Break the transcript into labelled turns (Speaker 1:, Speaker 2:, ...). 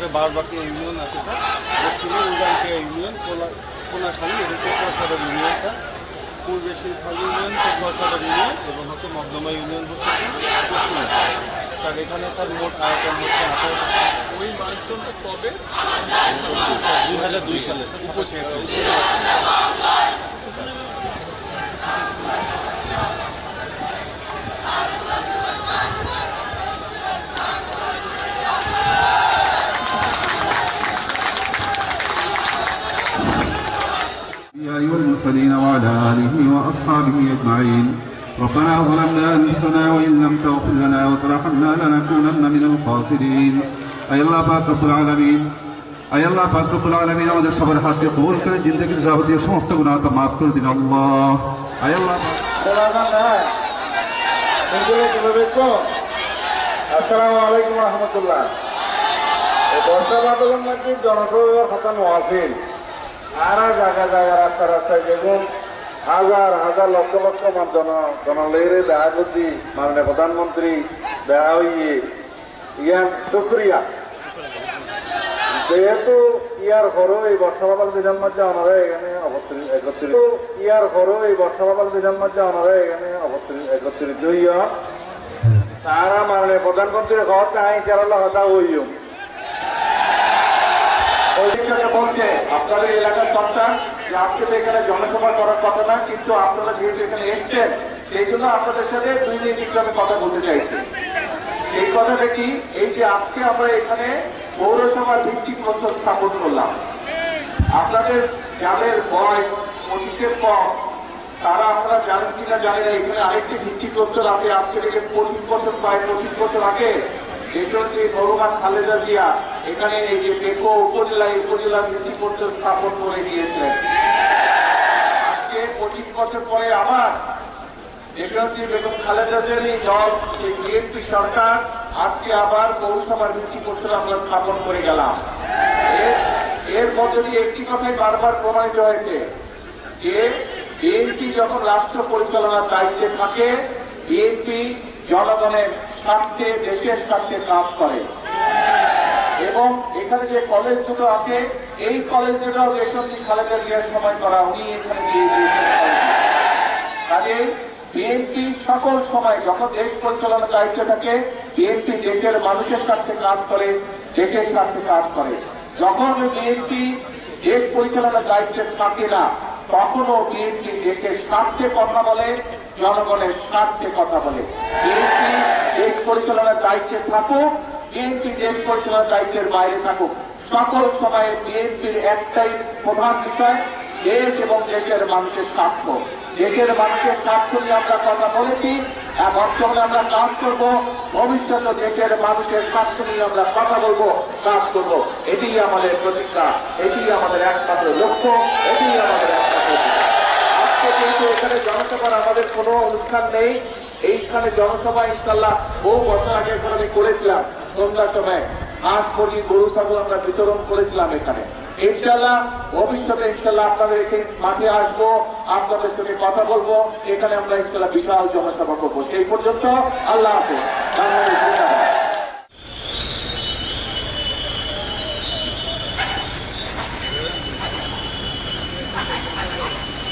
Speaker 1: একটা বারবাকি ইউনিয়ন আছে, দক্ষিণে উজানটিয়া ইউনিয়ন, কোনাখালী, এটা হচ্ছে সদর ইউনিয়নটা, পূর্বে শিলখালী ইউনিয়ন, সদর ইউনিয়ন, এবং হচ্ছে মধ্যমা ইউনিয়ন হচ্ছে পশ্চিমে। স্যার এখানে স্যার মোট আয়তন হচ্ছে 18।
Speaker 2: ওই মাইলস্টোনটা কবে?
Speaker 1: 2002 সালে
Speaker 3: والمرسلين وعلى آله وأصحابه أجمعين. ربنا ظلمنا أنفسنا وإن لم تغفر لنا وترحمنا لنكونن من الخاسرين. أي الله পাক রব্বুল আলামিন, আয় আল্লাহ পাক রব্বুল আলামিন আমাদের সবার হাতকে কবুল করে জিন্দেগির যাবতীয় সমস্ত গুনাহ মাফ করে দিন আল্লাহ। আয় আল্লাহ
Speaker 4: আসসালামু আলাইকুম রহমতুল্লাহ। বর্ষা বাদলের মধ্যে জনসভার কথা নোয়াছিল আর জায়গা জায়গা রাস্তা রাস্তায় দেখুন হাজার হাজার লক্ষ লক্ষ জনলেরে দেখা করছি মাননীয় প্রধানমন্ত্রী দেখা হইয়ে ইয়ার শুক্রিয়া। যেহেতু ইয়ার ঘরও এই বর্ষাবাদল বিধান মধ্যে ওনারা এখানে একত্রিত, ইয়ার ঘরও এই বর্ষাবাদল বিধান মধ্যে ওনারা এখানে একত্রিত হইয়া তারা মাননীয় প্রধানমন্ত্রীর ঘর চাই কেরালা হতা হইও বলছে আপনাদের এলাকার সন্তান যে আজকে তো এখানে জনসভা করার কথা না, কিন্তু আপনারা যেহেতু এখানে এসছেন সেই জন্য আপনাদের সাথে 2 মিনিট একটু আমি কথা বলতে চাইছি। এই কথাটা কি, এই যে আজকে আমরা এখানে পৌরসভার ভিত্তিক প্রস্তাব স্থাপন করলাম, আপনাদের যাদের বয়স 25-এর কম তারা আপনারা জানেন কিনা জানেন না, এখানে আরেকটি ভিত্তিক প্রস্তাব আছে। আজকে থেকে 25 বছর প্রায় 25 বছর আগে দেশটি ভগবান খালেদা জিয়া এখানে এই যে টেকো উপজেলা ভিত্তিক প্রস্তাব স্থাপন করে দিয়েছেন। আজকে 25 বছর পরে আবার দেশটি বেগম খালেদা জিয়ার এই দল বিএনপি সরকার আজকে আবার পৌরসভার ভিত্তিক প্রস্তাব আমরা স্থাপন করে গেলাম। এর মধ্যে দিয়ে একটি কথাই বারবার প্রমাণিত হয়েছে যে বিএনপি যখন রাষ্ট্র পরিচালনার দায়িত্বে থাকে বিএনপি জনগণের স্বার্থে দেশের স্বার্থে কাজ করে, এবং এখানে যে কলেজ দুটো আছে এই কলেজ দুটো দেশটি খালেদা জিয়ার সময় করা, উনি এখানে দিয়ে দিয়েছেন। কাজে বিএনপি সকল সময় যখন দেশ পরিচালনার দায়িত্ব থাকে বিএনপি দেশের মানুষের স্বার্থে কাজ করে, দেশের স্বার্থে কাজ করে। যখন বিএনপি দেশ পরিচালনার দায়িত্বে থাকে না তখনও বিএনপি দেশের স্বার্থে কথা বলে, জনগণের স্বার্থে কথা বলে। বিএনপি দেশ পরিচালনার দায়িত্বে থাকুক, বিএনপি দেশ পরিচালনার দায়িত্বের বাইরে থাকুক, সকল সময়ে বিএনপির একটাই প্রধান বিষয় দেশ এবং দেশের মানুষের স্বার্থ। দেশের মানুষের স্বার্থ নিয়ে আমরা কথা বলেছি, বর্তমানে আমরা কাজ করব, ভবিষ্যতে দেশের মানুষের স্বার্থ নিয়ে আমরা কথা বলবো, কাজ করব। এটি আমাদের প্রতিজ্ঞা, এটি আমাদের একমাত্র লক্ষ্য, এটি আমাদের একমাত্র। আজকে কিন্তু এখানে জনসভার আমাদের কোনো অনুষ্ঠান নেই। এইখানে জনসভা ইনশাল্লাহ বহু বছর আগে আমি করেছিলাম, সন্ধ্যার সময় হাঁস মুরগি গরু ছাগল আমরা বিতরণ করেছিলাম এখানে। ইনশাল্লাহ ভবিষ্যতে ইনশাল্লাহ আপনাদের এখানে মাঠে আসবো, আপনাদের সাথে কথা বলবো, এখানে আমরা ইনশাল্লাহ বিশাল জনসভা করবো। সেই পর্যন্ত আল্লাহ হাফেজ।